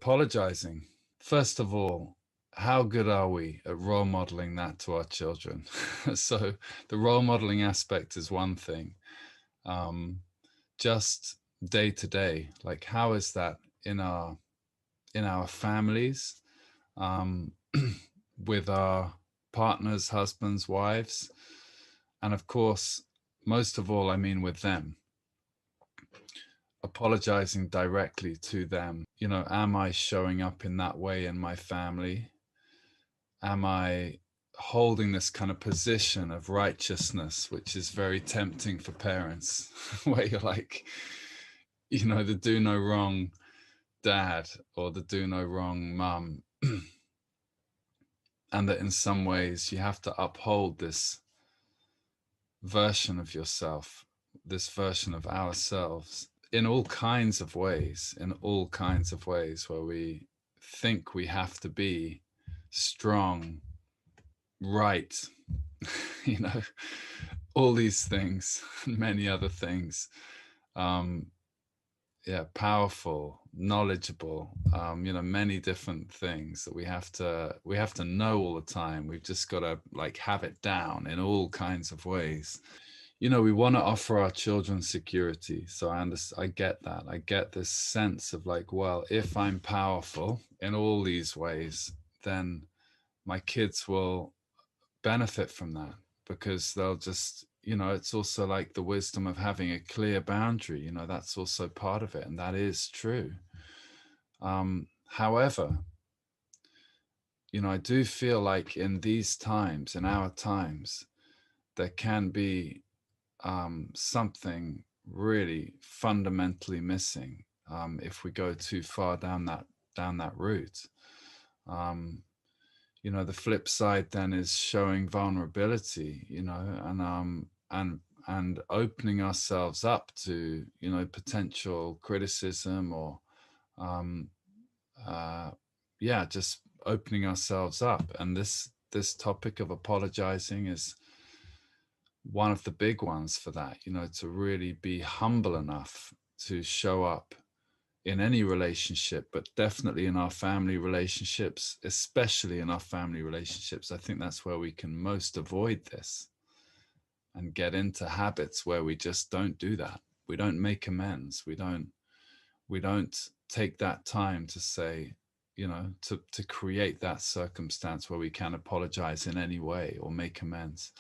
Apologizing. First of all, how good are we at role modeling that to our children? So the role modeling aspect is one thing. Just day to day, like how is that in our families, with our partners, husbands, wives, and of course, most of all, I mean with them. Apologizing directly to them. You know, am I showing up in that way in my family? Am I holding this kind of position of righteousness, which is very tempting for parents, where you're like, you know, the do no wrong dad or the do no wrong mum. And that in some ways you have to uphold this version of yourself, this version of ourselves, in all kinds of ways, where we think we have to be strong, right, you know, all these things, many other things, yeah, powerful, knowledgeable, you know, many different things that we have to know all the time. We've just got to like have it down in all kinds of ways. You know, we want to offer our children security. So I get that. I get this sense of like, well, if I'm powerful in all these ways, then my kids will benefit from that, because they'll just, you know, it's also like the wisdom of having a clear boundary, you know, that's also part of it. And that is true. However, you know, I do feel like in these times, in our times, there can be something really fundamentally missing if we go too far down that route. You know, the flip side then is showing vulnerability, you know, and opening ourselves up to, you know, potential criticism or yeah, just opening ourselves up. And this topic of apologizing is one of the big ones for that, you know, to really be humble enough to show up in any relationship, but definitely in our family relationships, especially in our family relationships. I think that's where we can most avoid this and get into habits where we just don't do that. We don't make amends. We don't take that time to say, you know, to create that circumstance where we can apologize in any way or make amends.